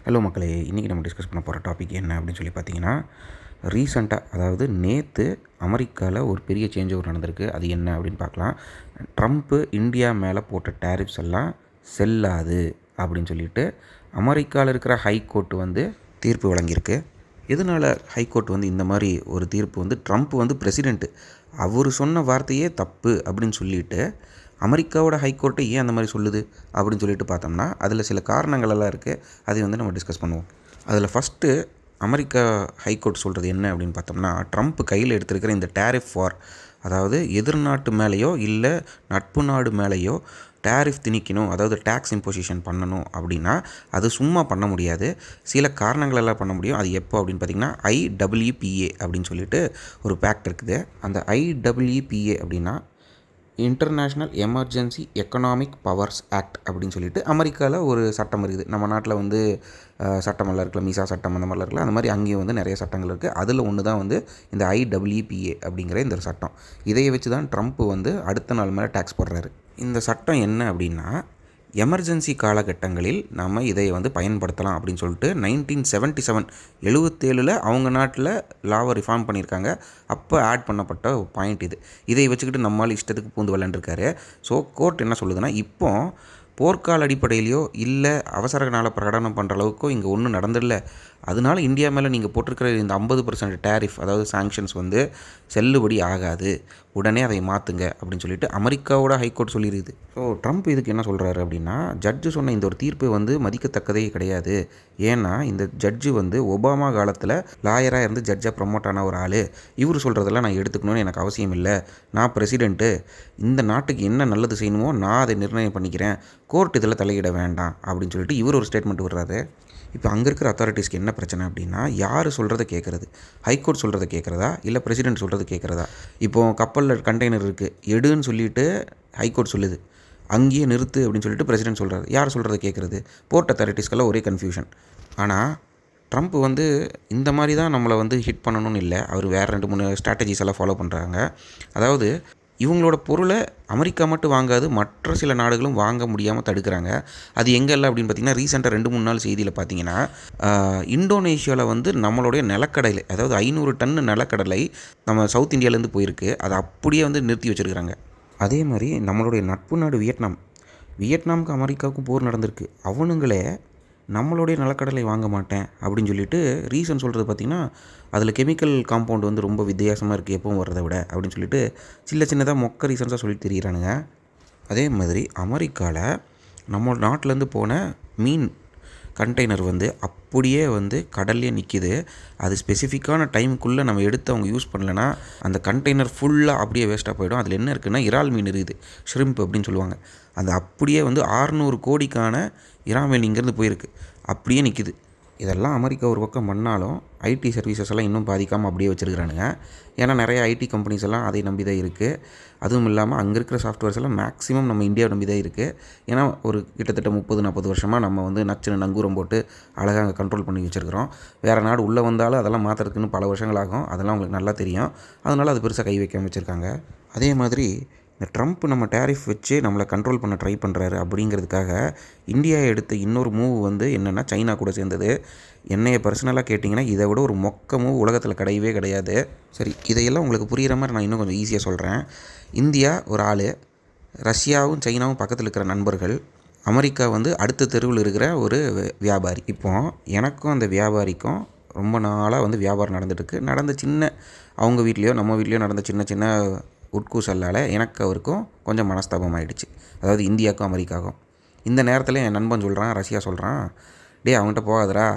Hello மக்களே, இன்றைக்கி நம்ம டிஸ்கஸ் பண்ண போகிற டாபிக் என்ன அப்படின்னு சொல்லி பார்த்தீங்கன்னா, ரீசெண்டாக அதாவது நேற்று அமெரிக்காவில் ஒரு பெரிய சேஞ்ச் ஓவர் நடந்திருக்கு. அது என்ன அப்படின்னு பார்க்கலாம். ட்ரம்ப்பு இந்தியா மேலே போட்ட டேரிஃப்ஸ் எல்லாம் செல்லாது அப்படின்னு சொல்லிட்டு அமெரிக்காவில் இருக்கிற ஹைகோர்ட் வந்து தீர்ப்பு வழங்கியிருக்கு. எதனால் ஹைகோர்ட் வந்து இந்த மாதிரி ஒரு தீர்ப்பு வந்து ட்ரம்ப் வந்து பிரசிடெண்ட்டு, அவர் சொன்ன வார்த்தையே தப்பு அப்படின்னு சொல்லிட்டு அமெரிக்காவோட ஹைகோர்ட்டை ஏன் அந்த மாதிரி சொல்லுது அப்படின்னு சொல்லிட்டு பார்த்தோம்னா, அதில் சில காரணங்கள் எல்லாம் இருக்குது. அதை வந்து நம்ம டிஸ்கஸ் பண்ணுவோம். அதில் ஃபஸ்ட்டு அமெரிக்கா ஹைகோர்ட் சொல்கிறது என்ன அப்படின்னு பார்த்தோம்னா, ட்ரம்ப் கையில் எடுத்திருக்கிற இந்த டேரிஃப் வார், அதாவது எதிர்நாட்டு மேலேயோ இல்லை நட்பு நாடு மேலேயோ டேரிஃப் திணிக்கணும், அதாவது டேக்ஸ் இம்போசிஷன் பண்ணணும் அப்படின்னா அது சும்மா பண்ண முடியாது. சில காரணங்களெல்லாம் பண்ண முடியும். அது எப்போ அப்படின்னு பார்த்திங்கன்னா, IEEPA அப்படின்னு சொல்லிட்டு ஒரு பேக்ட் இருக்குது. அந்த IEEPA அப்படின்னா international emergency economic powers act அப்படின்னு சொல்லிட்டு அமெரிக்காவில் ஒரு சட்டம் இருக்குது. நம்ம நாட்டில் வந்து சட்டமெல்லாம் இருக்குல்ல, மீசா சட்டம் அந்த மாதிரிலாம் இருக்குல்ல, அந்த மாதிரி அங்கேயும் வந்து நிறைய சட்டங்கள் இருக்குது. அதில் ஒன்று தான் வந்து இந்த IEEPA அப்படிங்கிற இந்த ஒரு சட்டம். இதையை வச்சு தான் ட்ரம்ப் வந்து அடுத்த நாள் மேலே டேக்ஸ் போடுறாரு. இந்த சட்டம் என்ன அப்படின்னா, எமர்ஜென்சி காலகட்டங்களில் நம்ம இதை வந்து பயன்படுத்தலாம் அப்படின்னு சொல்லிட்டு 1977 அவங்க நாட்டில் லாவை ரிஃபார்ம் பண்ணியிருக்காங்க. அப்போ ஆட் பண்ணப்பட்ட பாயிண்ட் இது. இதை வச்சுக்கிட்டு நம்மால் இஷ்டத்துக்கு பூந்து விளையாண்டுருக்காரு. ஸோ கோர்ட் என்ன சொல்லுதுன்னா, இப்போ போர்க்கால அடிப்படையிலையோ இல்லை அவசர கால பிரகடனம் பண்ணுற அளவுக்கோ இங்கே ஒன்றும் நடந்துடல. அதனால இந்தியா மேலே நீங்கள் போட்டிருக்கிற இந்த 50% டேரிஃப், அதாவது சாங்ஷன்ஸ் வந்து செல்லுபடி ஆகாது, உடனே அதை மாற்றுங்க அப்படின்னு சொல்லிட்டு அமெரிக்காவோட ஹைகோர்ட் சொல்லியிருக்குது. ஸோ ட்ரம்ப் இதுக்கு என்ன சொல்கிறாரு அப்படின்னா, ஜட்ஜு சொன்ன இந்த ஒரு தீர்ப்பு வந்து மதிக்கத்தக்கதே கிடையாது. ஏன்னா இந்த ஜட்ஜு வந்து ஒபாமா காலத்தில் லாயராக இருந்து ஜட்ஜாக ப்ரமோட் ஆன ஒரு ஆள். இவர் சொல்கிறதெல்லாம் நான் எடுத்துக்கணும்னு எனக்கு அவசியம் இல்லை. நான் பிரசிடெண்ட்டு, இந்த நாட்டுக்கு என்ன நல்லது செய்யணுமோ நான் அதை நிர்ணயம் பண்ணிக்கிறேன், கோர்ட் இதில் தலையிட வேண்டாம் அப்படின்னு சொல்லிட்டு இவர் ஒரு ஸ்டேட்மெண்ட் விடுறாரு. இப்போ அங்கே இருக்கிற அத்தாரிட்டிஸ்க்கு என்ன பிரச்சனை அப்படின்னா, யார் சொல்கிறத கேட்குறது, ஹைகோர்ட் சொல்கிறத கேட்குறதா இல்லை பிரசிடெண்ட் சொல்கிறது கேட்குறதா? இப்போது கப்பலில் கண்டெய்னர் இருக்குது, எடுன்னு சொல்லிட்டு ஹைகோர்ட் சொல்லுது, அங்கேயே நிறுத்து அப்படின்னு சொல்லிட்டு பிரசிடெண்ட் சொல்கிறாரு. யார் சொல்கிறத கேட்குறது? போர்ட் அத்தாரிட்டிஸ்க்கெல்லாம் ஒரே கன்ஃபியூஷன். ஆனால் ட்ரம்ப் வந்து இந்த மாதிரி தான் நம்மளை வந்து ஹிட் பண்ணணும்னு இல்லை, அவர் வேறு 2-3 ஸ்ட்ராட்டஜிஸ் எல்லாம் ஃபாலோ பண்ணுறாங்க. அதாவது இவங்களோட பொருளை அமெரிக்கா மட்டும் வாங்காது, மற்ற சில நாடுகளும் வாங்க முடியாமல் தடுக்கிறாங்க. அது எங்கெல்லாம் அப்படின்னு பார்த்தீங்கன்னா, ரீசெண்டாக 2-3 நாள் செய்தியில் பார்த்தீங்கன்னா, இந்தோனேஷியாவில் வந்து நம்மளுடைய நிலக்கடலை, அதாவது 500 டன் நிலக்கடலை நம்ம சவுத் இந்தியாவிலேருந்து போயிருக்கு, அதை அப்படியே வந்து நிறுத்தி வச்சுருக்கிறாங்க. அதே மாதிரி நம்மளுடைய நட்பு நாடு வியட்நாமுக்கு அமெரிக்காவுக்கும் போர் நடந்திருக்கு. அவனுங்களே நம்மளுடைய நிலக்கடலை வாங்க மாட்டேன் அப்படின்னு சொல்லிட்டு ரீசன் சொல்கிறது பார்த்திங்கன்னா, அதில் கெமிக்கல் காம்பவுண்ட் வந்து ரொம்ப வித்தியாசமாக இருக்குது எப்பவும் வர்றதை விட அப்படின்னு சொல்லிட்டு சின்னதாக மொக்க ரீசன்ஸாக சொல்லிட்டு தெரிகிறானுங்க. அதே மாதிரி அமெரிக்காவில் நம்ம நாட்டிலேருந்து போன மீன் கண்டெய்னர் வந்து அப்படியே வந்து கடல்லே நிற்கிது. அது ஸ்பெசிஃபிக்கான டைமுக்குள்ளே நம்ம எடுத்து அவங்க யூஸ் பண்ணலைன்னா அந்த கண்டெய்னர் ஃபுல்லாக அப்படியே வேஸ்ட்டாக போயிடும். அதில் என்ன இருக்குன்னா, இறால் மீன் இருக்குது, ஷ்ரிம்ப் அப்படின்னு சொல்லுவாங்க. அது அப்படியே வந்து 600 கோடிக்கான இறால் மீன் இங்கேருந்து போயிருக்கு, அப்படியே நிற்கிது. இதெல்லாம் அமெரிக்கா ஒரு பக்கம் பண்ணாலும் ஐடி சர்வீசஸ் எல்லாம் இன்னும் பாதிக்காமல் அப்படியே வச்சுருக்கிறானுங்க. ஏன்னா நிறைய ஐடி கம்பெனிஸ் எல்லாம் அதை நம்பி தான் இருக்குது. அதுவும் இல்லாமல் அங்கே இருக்கிற சாஃப்ட்வேர்ஸ் எல்லாம் மேக்ஸிமம் நம்ம இந்தியாவை நம்பி தான் இருக்குது. ஏன்னா ஒரு கிட்டத்தட்ட 30-40 வருஷமாக நம்ம வந்து நச்சுன்னு நங்கூரம் போட்டு அழகாக அங்கே கண்ட்ரோல் பண்ணி வச்சுருக்கிறோம். வேறு நாடு உள்ளே வந்தாலும் அதெல்லாம் மாற்றுறதுக்குன்னு பல வருஷங்கள் ஆகும். அதெல்லாம் உங்களுக்கு நல்லா தெரியும். அதனால் அது பெருசாக கை வைக்காமல் வச்சுருக்காங்க. அதே மாதிரி இந்த ட்ரம்ப் நம்ம டேரிஃப் வச்சு நம்மளை கண்ட்ரோல் பண்ண ட்ரை பண்ணுறாரு அப்படிங்கிறதுக்காக இந்தியா எடுத்த இன்னொரு மூவ் வந்து என்னென்னா, சைனா கூட சேர்ந்தது. என்னைய பர்சனலாக கேட்டிங்கன்னா, இதை விட ஒரு மொக்க மூவ் உலகத்தில் கிடையவே கிடையாது. சரி, இதையெல்லாம் உங்களுக்கு புரிகிற மாதிரி நான் இன்னும் கொஞ்சம் ஈஸியாக சொல்கிறேன். இந்தியா ஒரு ஆள், ரஷ்யாவும் சைனாவும் பக்கத்தில் இருக்கிற நண்பர்கள், அமெரிக்கா வந்து அடுத்த தெருவில் இருக்கிற ஒரு வியாபாரி. இப்போது எனக்கும் அந்த வியாபாரிக்கும் ரொம்ப நாளாக வந்து வியாபாரம் நடந்துட்டுருக்கு. நடந்த சின்ன அவங்க வீட்லேயோ நம்ம வீட்லேயோ நடந்த சின்ன உட்கூசலால் எனக்கு அவருக்கும் கொஞ்சம் மனஸ்தாபம் ஆகிடுச்சு. அதாவது இந்தியாவுக்கும் அமெரிக்காவுக்கும். இந்த நேரத்தில் என் நண்பன் சொல்கிறான், ரஷ்யா சொல்கிறான், அவன்கிட்ட போகாதரா,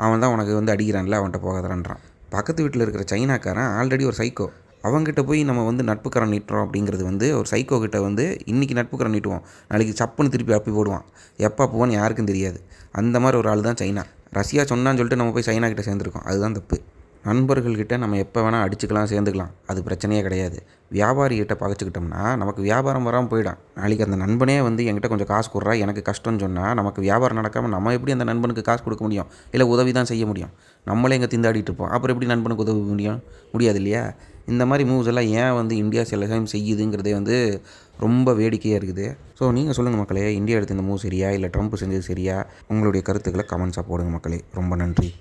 அவன் தான் உனக்கு வந்து அடிக்கிறான்ல, அவன்கிட்ட போகாதரான்றான். பக்கத்து வீட்டில் இருக்கிற சைனாக்காரன் ஆல்ரெடி ஒரு சைக்கோ. அவங்ககிட்ட போய் நம்ம வந்து நட்புக்கரம் நீட்டுறோம் அப்படிங்கிறது வந்து ஒரு சைக்கோ கிட்ட வந்து இன்றைக்கி நட்புக்கரம் நீட்டுவோம், நாளைக்கு சப்புன்னு திருப்பி அப்பி போடுவான். எப்போ போவான்னு யாருக்கும் தெரியாது. அந்த மாதிரி ஒரு ஆள் தான் சைனா. ரஷ்யா சொன்னான்னு சொல்லிட்டு நம்ம போய் சைனா கிட்ட சேர்ந்துருக்கோம், அதுதான் தப்பு. நண்பர்கள்கிட்ட நம்ம எப்போ வேணால் அடிச்சுக்கலாம், சேர்ந்துக்கலாம், அது பிரச்சனையே கிடையாது. வியாபாரிகிட்ட பகைச்சிக்கிட்டோம்னா நமக்கு வியாபாரம் வராமல் போயிடும். நாளைக்கு அந்த நண்பனே வந்து என்கிட்ட கொஞ்சம் காசு கொடுறா, எனக்கு கஷ்டம்னு சொன்னால் நமக்கு வியாபாரம் நடக்காமல் நம்ம எப்படி அந்த நண்பனுக்கு காசு கொடுக்க முடியும்? இல்லை உதவி தான் செய்ய முடியும். நம்மளே இங்கே திண்டாடிட்டு இருப்போம், அப்புறம் எப்படி நண்பனுக்கு உதவ முடியாது இல்லையா? இந்த மாதிரி மூவ்ஸ் எல்லாம் ஏன் வந்து இந்தியா சில டைம் செய்யுதுங்கிறதே வந்து ரொம்ப வேடிக்கையாக இருக்குது. ஸோ நீங்கள் சொல்லுங்கள் மக்களே, இந்தியா எடுத்த இந்த மூவ் சரியா இல்லை ட்ரம்ப் செஞ்சது சரியா? உங்களுடைய கருத்துக்களை கமெண்ட்ஸாக போடுங்க மக்களே. ரொம்ப நன்றி.